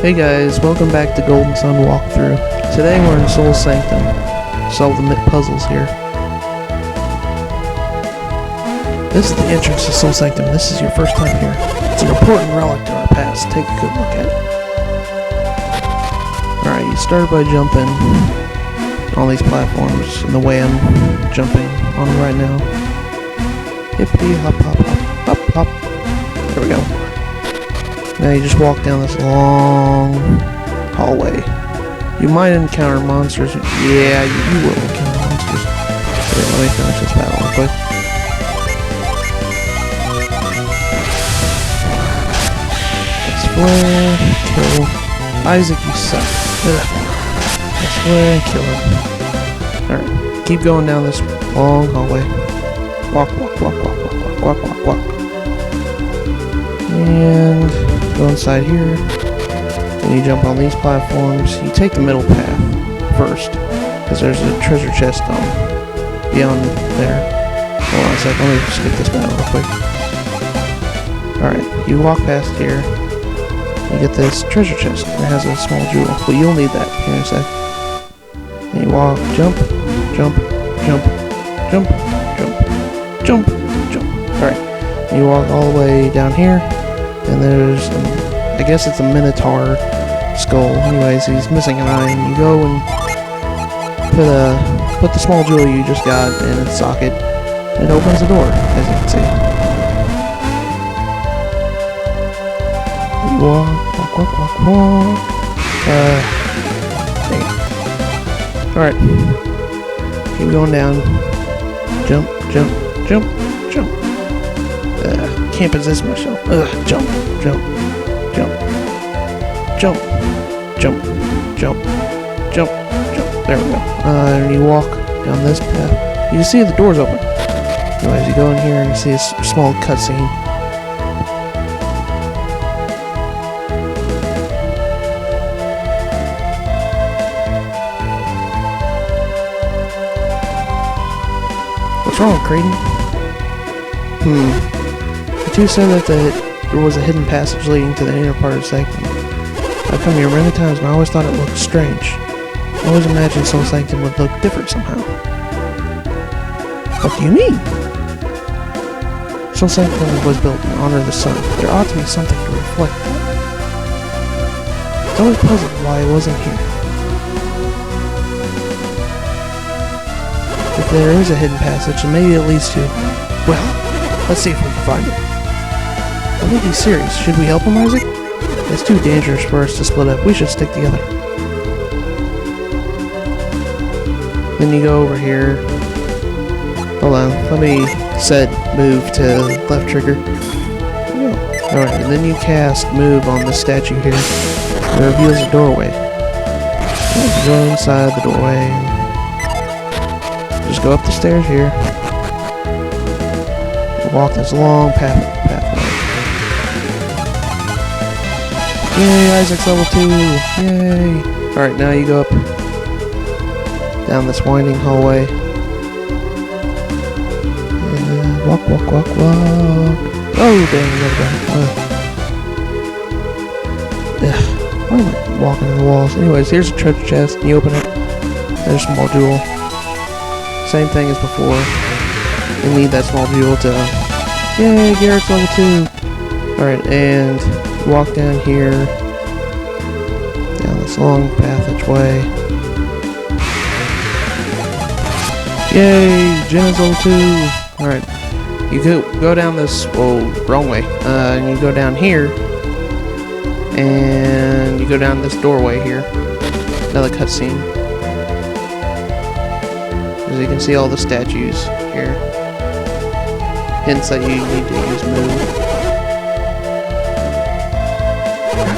Hey guys, welcome back to Golden Sun Walkthrough. Today we're in Sol Sanctum. Solve the puzzles here. This is the entrance to Sol Sanctum. This is your first time here. It's an important relic to our past. Take a good look at it. Alright, you start by jumping on these platforms in the way I'm jumping on them right now. Hippity hop hop hop hop hop. There we go. Now you just walk down this long hallway. You might encounter monsters. Yeah, you will encounter monsters. Okay, let me finish this battle real quick. Let's flare, kill. Isaac, you suck. Let's flare, kill him. Alright, keep going down this long hallway. Walk, walk, walk, walk, walk, walk, walk, walk, walk. And go inside here, and you jump on these platforms. You take the middle path first, because there's a treasure chest on beyond there. Hold on a sec, let me skip this battle real quick. Alright, you walk past here, you get this treasure chest that has a small jewel, but you'll need that here in a sec. And you walk, jump, jump, jump, jump, jump, jump, jump. Alright, you walk all the way down here. And there's, I guess it's a Minotaur skull. Anyways, he's missing an eye, and you go and put the small jewel you just got in its socket. And it opens the door, as you can see. You walk, walk, walk, walk, walk. Dang it. Alright. Keep going down. Jump, jump, jump, jump. Can't possess myself. Jump, jump, jump, jump, jump, jump, jump, jump. There we go. And you walk down this path. You can see the door's open. Anyways, you go in here and you see a small cutscene. What's wrong, Kraden? You said that there was a hidden passage leading to the inner part of the sanctum. I've come here many times and I always thought it looked strange. I always imagined Sol Sanctum would look different somehow. What do you mean? Sol Sanctum was built in honor of the sun. There ought to be something to reflect that. It's always puzzled why it wasn't here. If there is a hidden passage, then maybe it leads to... Well, let's see if we can find it. I think he's serious. Should we help him, Isaac? It's too dangerous for us to split up. We should stick together. Then you go over here. Hold on. Let me set move to left trigger. Alright, and then you cast move on the statue here. It reveals a doorway. You go inside the doorway. Just go up the stairs here. Walk this long pathway. Yay, Isaac's level 2! Yay! Alright, now you go up down this winding hallway. And walk, walk, walk, walk. Oh, dang, why am I walking in the walls? Anyways, here's a treasure chest. You open it. There's a small jewel. Same thing as before. You need that small jewel to... Yay, Garet's level 2! Alright, and walk down here. Down this long passageway. Yay, Jenna's level 2! Alright, you go down this... Oh, wrong way. And you go down here. And you go down this doorway here. Another cutscene. As you can see all the statues here. Hints that you need to use move.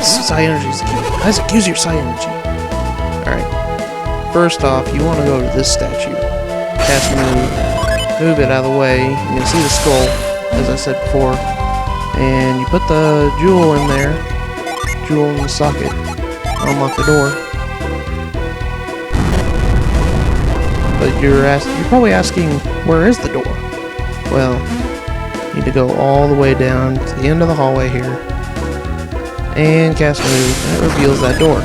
Psi energy is the key. Isaac, use your psi energy. Alright. First off, you want to go to this statue. Cast move. Move it out of the way. You can see the skull, as I said before. And you put the jewel in there. Jewel in the socket. Unlock the door. But you're probably asking, where is the door? Well, you need to go all the way down to the end of the hallway here. And cast move, and it reveals that door.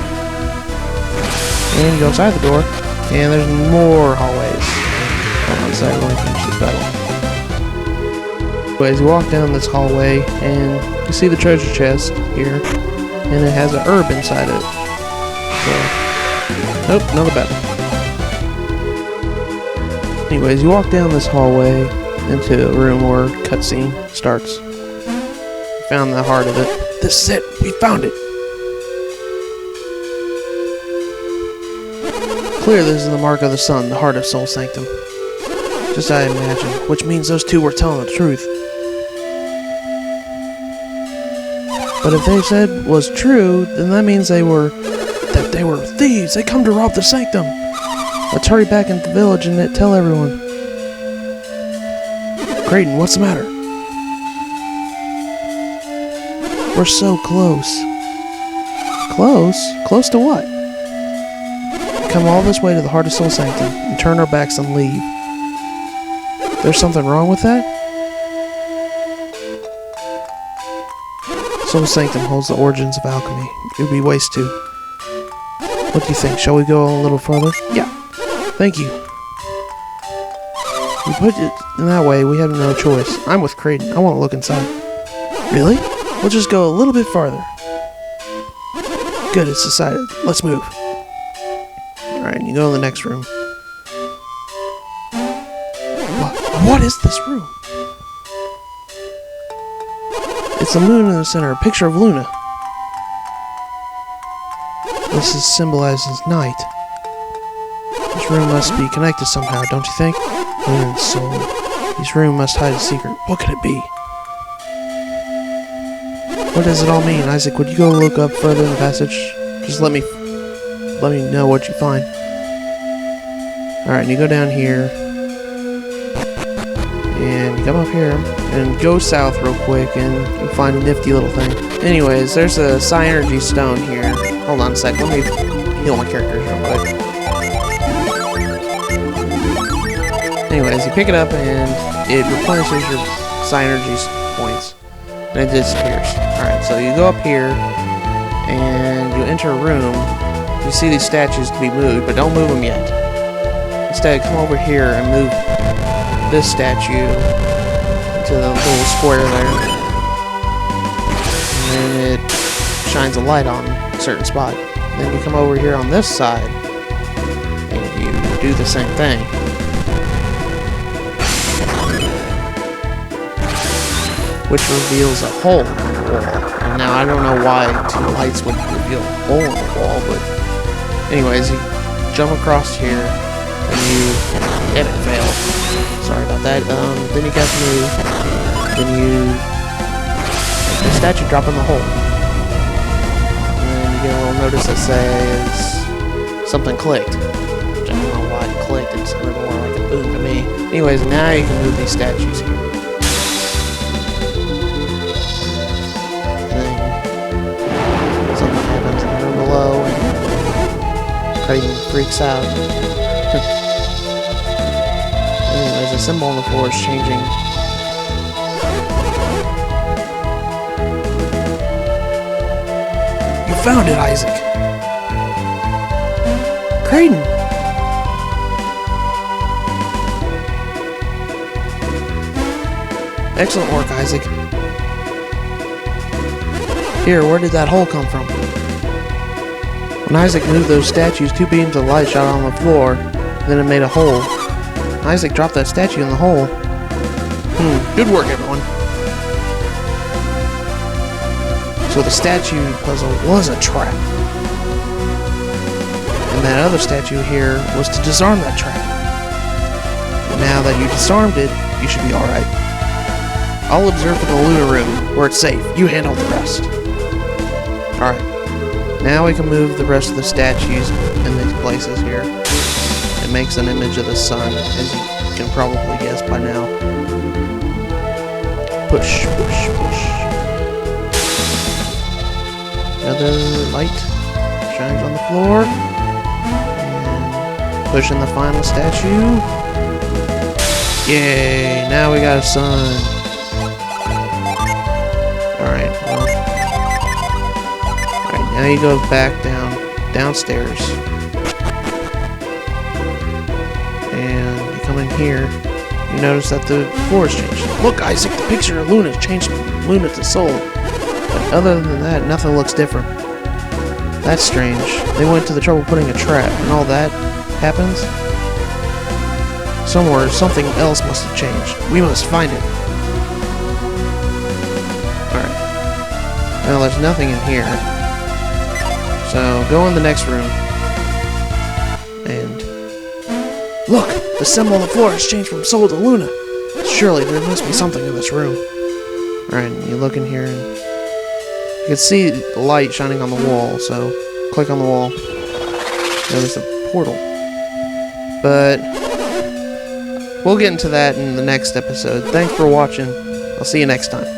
And you go inside the door, and there's more hallways. Hold on a second, let me finish this battle. Anyways, you walk down this hallway, and you see the treasure chest here, and it has an herb inside it. So, nope, another battle. Anyways, you walk down this hallway into a room where cutscene starts. You found the heart of it. This is it! We found it! Clear, this is the mark of the sun, the heart of Sol Sanctum. Just as I imagined, which means those two were telling the truth. But if they said was true, then that means they were thieves. They come to rob the sanctum. Let's hurry back into the village and tell everyone. Kraden, what's the matter? We're so close. Close? Close to what? Come all this way to the heart of Sol Sanctum and turn our backs and leave. There's something wrong with that? Sol Sanctum holds the origins of alchemy. It would be waste to. What do you think? Shall we go a little further? Yeah. Thank you. We put it in that way, we have no choice. I'm with Kraden. I want to look inside. Really? We'll just go a little bit farther. Good, it's decided. Let's move. Alright, you go to the next room. What is this room? It's the moon in the center, a picture of Luna. This is symbolizes night. This room must be connected somehow, don't you think? Luna and Sol. This room must hide a secret. What could it be? What does it all mean? Isaac, would you go look up further in the passage? Just let me know what you find. Alright, you go down here. And you come up here. And go south real quick and you'll find a nifty little thing. Anyways, there's a Psi Energy Stone here. Hold on a sec, let me heal my characters real quick. Anyways, you pick it up and it replenishes your Psi Energy points. And it disappears. Alright, so you go up here and you enter a room. You see these statues to be moved, but don't move them yet. Instead, come over here and move this statue to the little square there. And then it shines a light on a certain spot. Then you come over here on this side and you do the same thing. Which reveals a hole in the wall. And now I don't know why two lights would reveal a hole in the wall, but anyways, you jump across here and you it failed. Sorry about that. Then you got to move. Then you make the statue drop in the hole. And then you get a little notice that says something clicked. Which I don't know why it clicked. It sounded more like a boom to me. Anyways, now you can move these statues here. Below and Kraden freaks out. Anyways, a symbol on the floor is changing. You found it, Isaac! Kraden! Excellent work, Isaac. Here, where did that hole come from? When Isaac moved those statues, two beams of light shot on the floor, then it made a hole. Isaac dropped that statue in the hole. Good work, everyone. So the statue puzzle was a trap. And that other statue here was to disarm that trap. And now that you disarmed it, you should be alright. I'll observe from the Luna room, where it's safe. You handle the rest. Alright. Now we can move the rest of the statues in these places here. It makes an image of the sun, as you can probably guess by now. Push, push, push. Another light shines on the floor. And push in the final statue. Yay! Now we got a sun. Alright, well. Now you go back downstairs. And you come in here. You notice that the floor has changed. Look, Isaac, the picture of Luna changed from Luna to Sol. But other than that, nothing looks different. That's strange. They went to the trouble putting a trap, and all that happens? Somewhere, something else must have changed. We must find it. Alright. Well, there's nothing in here. So, go in the next room. And... look! The symbol on the floor has changed from Sol to Luna. Surely, there must be something in this room. Alright, you look in here and... you can see the light shining on the wall, so... click on the wall. There's a portal. But... we'll get into that in the next episode. Thanks for watching. I'll see you next time.